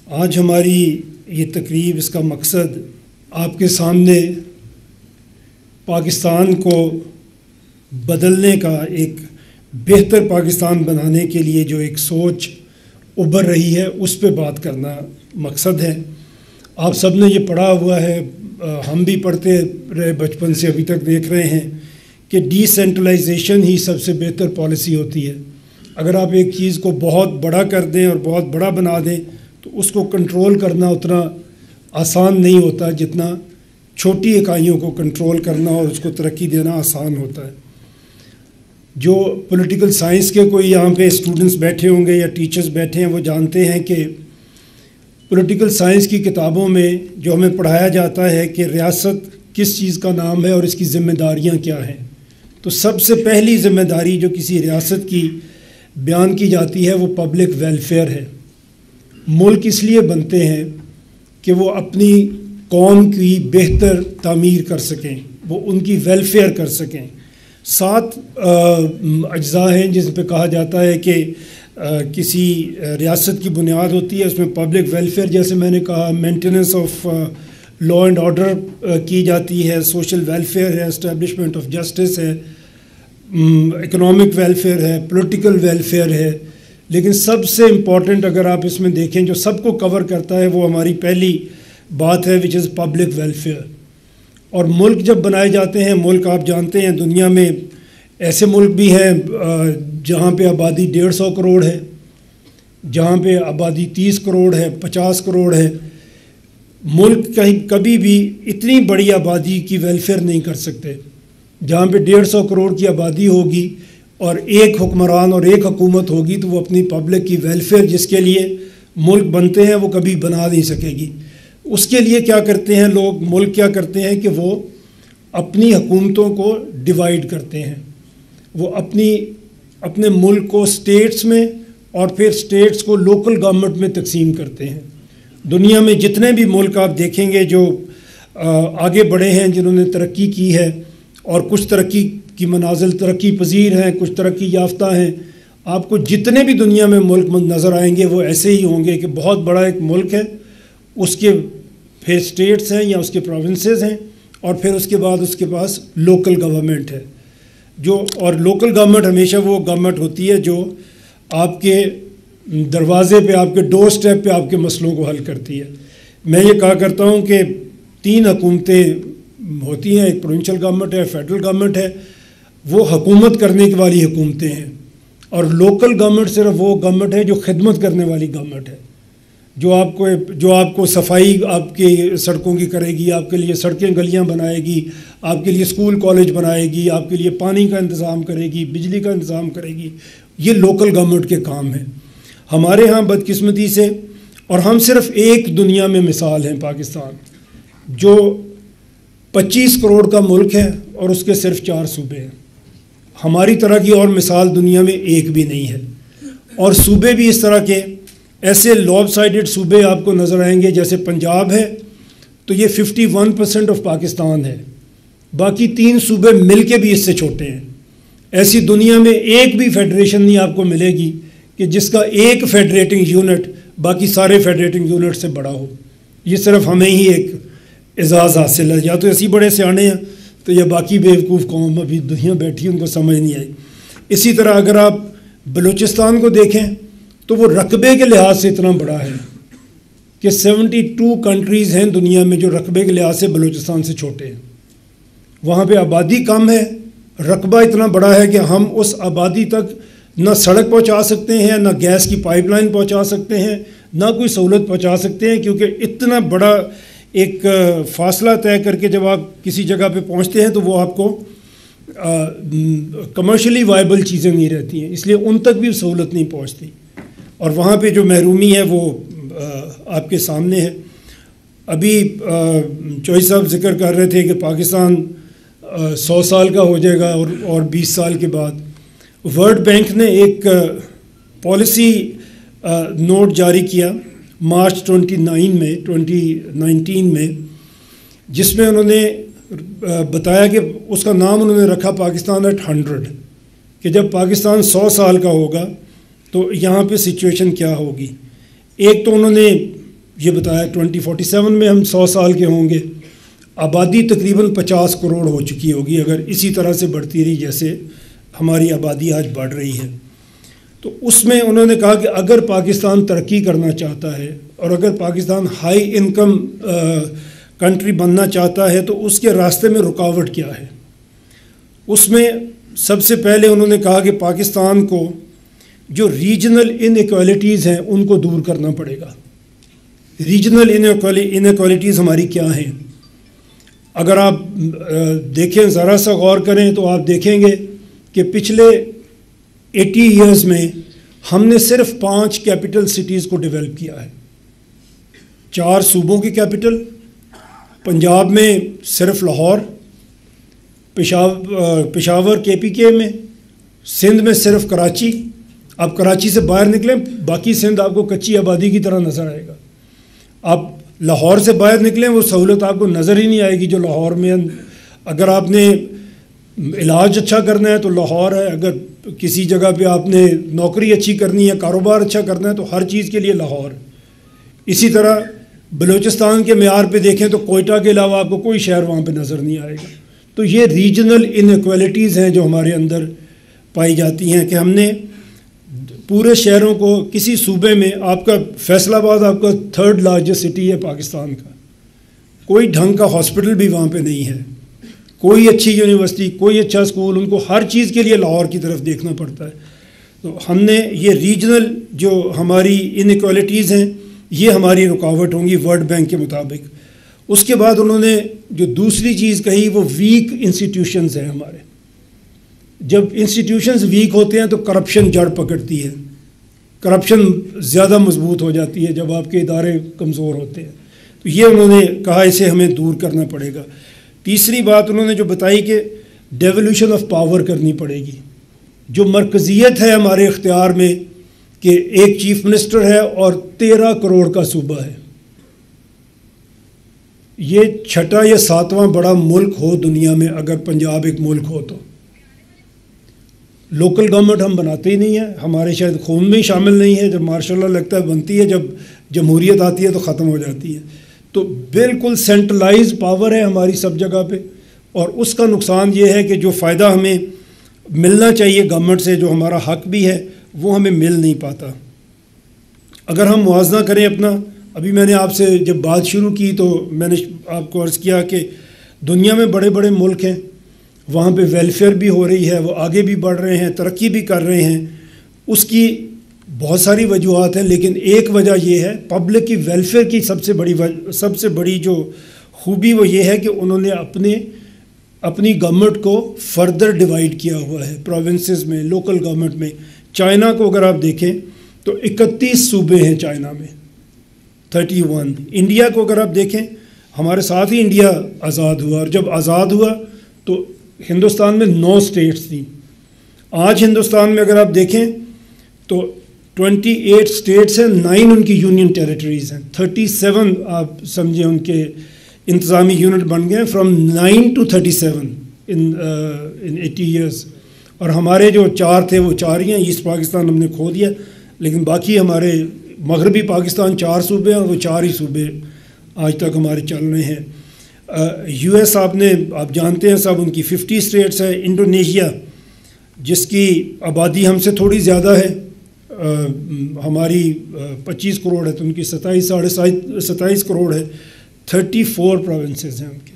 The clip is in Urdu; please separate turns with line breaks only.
آج ہماری یہ تقریب، اس کا مقصد آپ کے سامنے پاکستان کو بدلنے کا، ایک بہتر پاکستان بنانے کے لیے جو ایک سوچ ابھر رہی ہے اس پہ بات کرنا مقصد ہے۔ آپ سب نے یہ پڑھا ہوا ہے، ہم بھی پڑھتے رہے بچپن سے ابھی تک دیکھ رہے ہیں کہ ڈی سینٹرلائزیشن ہی سب سے بہتر پالیسی ہوتی ہے۔ اگر آپ ایک چیز کو بہت بڑا کر دیں اور بہت بڑا بنا دیں تو اس کو کنٹرول کرنا اتنا آسان نہیں ہوتا جتنا چھوٹی اکائیوں کو کنٹرول کرنا اور اس کو ترقی دینا آسان ہوتا ہے۔ جو پولیٹیکل سائنس کے کوئی یہاں پہ اسٹوڈنٹس بیٹھے ہوں گے یا ٹیچرز بیٹھے ہیں، وہ جانتے ہیں کہ پولیٹیکل سائنس کی کتابوں میں جو ہمیں پڑھایا جاتا ہے کہ ریاست کس چیز کا نام ہے اور اس کی ذمہ داریاں کیا ہیں، تو سب سے پہلی ذمہ داری جو کسی ریاست کی بیان کی جاتی ہے وہ پبلک ویلفیئر ہے۔ ملک اس لیے بنتے ہیں کہ وہ اپنی قوم کی بہتر تعمیر کر سکیں، وہ ان کی ویلفیئر کر سکیں۔ 7 اجزاء ہیں جس پہ کہا جاتا ہے کہ کسی ریاست کی بنیاد ہوتی ہے، اس میں پبلک ویلفیئر، جیسے میں نے کہا، maintenance of law and order کی جاتی ہے، سوشل ویلفیئر ہے، اسٹیبلشمنٹ آف جسٹس ہے، اکنامک ویلفیئر ہے، پولیٹیکل ویلفیئر ہے۔ لیکن سب سے امپورٹنٹ اگر آپ اس میں دیکھیں جو سب کو کور کرتا ہے وہ ہماری پہلی بات ہے، وچ از پبلک ویلفیئر۔ اور ملک جب بنائے جاتے ہیں، ملک آپ جانتے ہیں دنیا میں ایسے ملک بھی ہیں جہاں پہ آبادی 150 کروڑ ہے، جہاں پہ آبادی 30 کروڑ ہے، 50 کروڑ ہے۔ ملک کہیں کبھی بھی اتنی بڑی آبادی کی ویلفیئر نہیں کر سکتے۔ جہاں پہ 150 کروڑ کی آبادی ہوگی اور ایک حکمران اور ایک حکومت ہوگی تو وہ اپنی پبلک کی ویلفیئر جس کے لیے ملک بنتے ہیں وہ کبھی بنا نہیں سکے گی۔ اس کے لیے کیا کرتے ہیں لوگ، ملک کیا کرتے ہیں کہ وہ اپنی حکومتوں کو ڈیوائیڈ کرتے ہیں، وہ اپنے ملک کو اسٹیٹس میں اور پھر اسٹیٹس کو لوکل گورنمنٹ میں تقسیم کرتے ہیں۔ دنیا میں جتنے بھی ملک آپ دیکھیں گے جو آگے بڑھے ہیں، جنہوں نے ترقی کی ہے، اور کچھ ترقی کی منازل ترقی پذیر ہیں، کچھ ترقی یافتہ ہیں، آپ کو جتنے بھی دنیا میں ملک نظر آئیں گے وہ ایسے ہی ہوں گے کہ بہت بڑا ایک ملک ہے، اس کے پھر اسٹیٹس ہیں یا اس کے پروونسز ہیں، اور پھر اس کے بعد اس کے پاس لوکل گورنمنٹ ہے۔ اور لوکل گورنمنٹ ہمیشہ وہ گورنمنٹ ہوتی ہے جو آپ کے دروازے پہ، آپ کے ڈور سٹیپ پہ آپ کے مسئلوں کو حل کرتی ہے۔ میں یہ کہا کرتا ہوں کہ 3 حکومتیں ہوتی ہیں، ایک پروونشل گورنمنٹ ہے، فیڈرل گورنمنٹ ہے، وہ حکومت کرنے والی حکومتیں ہیں، اور لوکل گورنمنٹ صرف وہ گورنمنٹ ہے جو خدمت کرنے والی گورنمنٹ ہے، جو آپ کو صفائی آپ کی سڑکوں کی کرے گی، آپ کے لیے سڑکیں گلیاں بنائے گی، آپ کے لیے اسکول کالج بنائے گی، آپ کے لیے پانی کا انتظام کرے گی، بجلی کا انتظام کرے گی۔ یہ لوکل گورنمنٹ کے کام ہیں۔ ہمارے ہاں بدقسمتی سے، اور ہم صرف ایک دنیا میں مثال ہیں، پاکستان، جو 25 کروڑ کا ملک ہے اور اس کے صرف 4 صوبے ہیں۔ ہماری طرح کی اور مثال دنیا میں ایک بھی نہیں ہے، اور صوبے بھی اس طرح کے ایسے لوب سائڈڈ صوبے آپ کو نظر آئیں گے، جیسے پنجاب ہے تو یہ 51% آف پاکستان ہے، باقی 3 صوبے مل کے بھی اس سے چھوٹے ہیں۔ ایسی دنیا میں ایک بھی فیڈریشن نہیں آپ کو ملے گی کہ جس کا ایک فیڈریٹنگ یونٹ باقی سارے فیڈریٹنگ یونٹ سے بڑا ہو۔ یہ صرف ہمیں ہی ایک اعزاز حاصل ہے، یا تو ایسی بڑے سیانے ہیں تو یہ باقی بیوقوف قوم ابھی دنیا بیٹھی ان کو سمجھ نہیں آئی۔ اسی طرح اگر آپ بلوچستان کو دیکھیں تو وہ رقبے کے لحاظ سے اتنا بڑا ہے کہ 72 کنٹریز ہیں دنیا میں جو رقبے کے لحاظ سے بلوچستان سے چھوٹے ہیں۔ وہاں پہ آبادی کم ہے، رقبہ اتنا بڑا ہے کہ ہم اس آبادی تک نہ سڑک پہنچا سکتے ہیں، نہ گیس کی پائپ لائن پہنچا سکتے ہیں، نہ کوئی سہولت پہنچا سکتے ہیں، کیونکہ اتنا بڑا ایک فاصلہ طے کر کے جب آپ کسی جگہ پہ پہنچتے ہیں تو وہ آپ کو کمرشلی وائبل چیزیں نہیں رہتی ہیں، اس لیے ان تک بھی سہولت نہیں پہنچتی، اور وہاں پہ جو محرومی ہے وہ آپ کے سامنے ہے۔ ابھی چوہی صاحب ذکر کر رہے تھے کہ پاکستان 100 سال کا ہو جائے گا اور 20 سال کے بعد ورلڈ بینک نے ایک پالیسی نوٹ جاری کیا مارچ 2019 میں، جس میں انہوں نے بتایا کہ اس کا نام انہوں نے رکھا پاکستان ایٹ 100، کہ جب پاکستان 100 سال کا ہوگا تو یہاں پہ سچویشن کیا ہوگی۔ ایک تو انہوں نے یہ بتایا 2047 میں ہم 100 سال کے ہوں گے، آبادی تقریباً 50 کروڑ ہو چکی ہوگی اگر اسی طرح سے بڑھتی رہی جیسے ہماری آبادی آج بڑھ رہی ہے۔ تو اس میں انہوں نے کہا کہ اگر پاکستان ترقی کرنا چاہتا ہے اور اگر پاکستان ہائی انکم کنٹری بننا چاہتا ہے تو اس کے راستے میں رکاوٹ کیا ہے۔ اس میں سب سے پہلے انہوں نے کہا کہ پاکستان کو جو ریجنل ان ایکوالٹیز ہیں ان کو دور کرنا پڑے گا۔ ریجنل ان ایکوالٹیز ہماری کیا ہیں؟ اگر آپ دیکھیں، ذرا سا غور کریں تو آپ دیکھیں گے کہ پچھلے 80 ایئرز میں ہم نے صرف 5 کیپٹل سٹیز کو ڈیولپ کیا ہے، 4 صوبوں کی کیپٹل، پنجاب میں صرف لاہور، پشاور KPK میں، سندھ میں صرف کراچی۔ آپ کراچی سے باہر نکلیں، باقی سندھ آپ کو کچی آبادی کی طرح نظر آئے گا۔ آپ لاہور سے باہر نکلیں، وہ سہولت آپ کو نظر ہی نہیں آئے گی جو لاہور میں۔ اگر آپ نے علاج اچھا کرنا ہے تو لاہور ہے، اگر کسی جگہ پہ آپ نے نوکری اچھی کرنی ہے، کاروبار اچھا کرنا ہے تو ہر چیز کے لیے لاہور۔ اسی طرح بلوچستان کے معیار پہ دیکھیں تو کوئٹہ کے علاوہ آپ کو کوئی شہر وہاں پہ نظر نہیں آئے گا۔ تو یہ ریجنل ان ایکوالٹیز ہیں جو ہمارے اندر پائی جاتی ہیں کہ ہم نے پورے شہروں کو کسی صوبے میں، آپ کا فیصل آباد آپ کا 3rd لارجسٹ سٹی ہے پاکستان کا، کوئی ڈھنگ کا ہاسپٹل بھی وہاں پہ نہیں ہے، کوئی اچھی یونیورسٹی، کوئی اچھا اسکول، ان کو ہر چیز کے لیے لاہور کی طرف دیکھنا پڑتا ہے۔ تو ہم نے یہ ریجنل جو ہماری ان ایکوالٹیز ہیں یہ ہماری رکاوٹ ہوں گی ورلڈ بینک کے مطابق۔ اس کے بعد انہوں نے جو دوسری چیز کہی وہ ویک انسٹیٹیوشنز ہیں ہمارے۔ جب انسٹیٹیوشنز ویک ہوتے ہیں تو کرپشن جڑ پکڑتی ہے، کرپشن زیادہ مضبوط ہو جاتی ہے جب آپ کے ادارے کمزور ہوتے ہیں۔ تو یہ انہوں نے کہا اسے ہمیں دور کرنا پڑے گا۔ تیسری بات انہوں نے جو بتائی کہ ڈیولیوشن آف پاور کرنی پڑے گی۔ جو مرکزیت ہے ہمارے اختیار میں کہ ایک چیف منسٹر ہے اور 13 کروڑ کا صوبہ ہے، یہ 6واں یا 7واں بڑا ملک ہو دنیا میں اگر پنجاب ایک ملک ہو تو۔ لوکل گورنمنٹ ہم بناتے ہی نہیں ہیں، ہمارے شاید خون میں ہی شامل نہیں ہے، جب مارشاء اللہ لگتا ہے بنتی ہے، جب جمہوریت آتی ہے تو ختم ہو جاتی ہے۔ تو بالکل سینٹرلائز پاور ہے ہماری سب جگہ پہ، اور اس کا نقصان یہ ہے کہ جو فائدہ ہمیں ملنا چاہیے گورنمنٹ سے، جو ہمارا حق بھی ہے، وہ ہمیں مل نہیں پاتا۔ اگر ہم موازنہ کریں اپنا، ابھی میں نے آپ سے جب بات شروع کی تو میں نے آپ کو عرض کیا کہ دنیا میں بڑے بڑے ملک ہیں، وہاں پہ ویلفیئر بھی ہو رہی ہے، وہ آگے بھی بڑھ رہے ہیں، ترقی بھی کر رہے ہیں۔ اس کی بہت ساری وجوہات ہیں، لیکن ایک وجہ یہ ہے پبلک کی ویلفیئر کی سب سے بڑی جو خوبی وہ یہ ہے کہ انہوں نے اپنی گورنمنٹ کو فردر ڈیوائیڈ کیا ہوا ہے پروونسز میں، لوکل گورنمنٹ میں۔ چائنا کو اگر آپ دیکھیں تو 31 صوبے ہیں چائنا میں، 31۔ انڈیا کو اگر آپ دیکھیں، ہمارے ساتھ ہی انڈیا آزاد ہوا، اور جب آزاد ہوا تو ہندوستان میں 9 اسٹیٹس تھیں۔ آج ہندوستان میں اگر آپ دیکھیں تو 28 اسٹیٹس ہیں، 9 ان کی یونین ٹیریٹریز ہیں، 37 آپ سمجھیں ان کے انتظامی یونٹ بن گئے، فرام 9 to 37 ان 80 ایئرس۔ اور ہمارے جو 4 تھے وہ 4 ہی ہیں، ایسٹ پاکستان ہم نے کھو دیا، لیکن باقی ہمارے مغربی پاکستان 4 صوبے ہیں، اور وہ 4 ہی صوبے آج تک ہمارے چل رہے ہیں۔ US آپ جانتے ہیں سب، ان کی 50 اسٹیٹس ہے۔ انڈونیشیا جس کی آبادی ہم سے تھوڑی زیادہ ہے، ہماری 25 کروڑ ہے تو ان کی 27 کروڑ ہے، 34 پروونسز ہیں ان کے۔